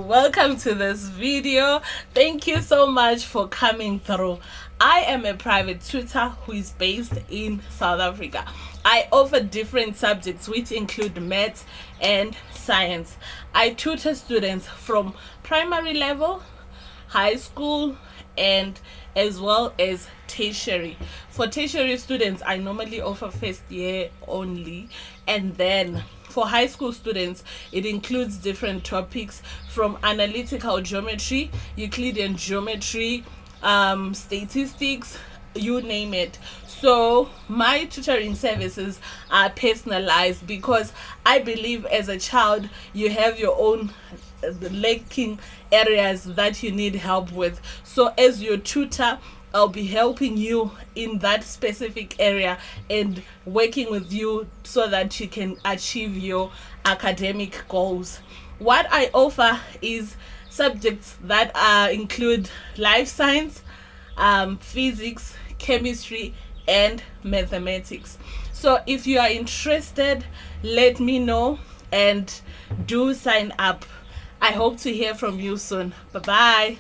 Welcome to this video. Thank you so much for coming through. I am a private tutor who is based in South Africa. I offer different subjects which include maths and science. I tutor students from primary level, high school, and as well as tertiary. For tertiary students, I normally offer first year only, and then for high school students, it includes different topics from analytical geometry, Euclidean geometry, statistics, you name it. So my tutoring services are personalized because I believe as a child you have your own lacking areas that you need help with. So as your tutor, I'll be helping you in that specific area and working with you so that you can achieve your academic goals. What I offer is subjects that include life science, physics, chemistry, and mathematics. So if you are interested, let me know and do sign up. I hope to hear from you soon. Bye bye.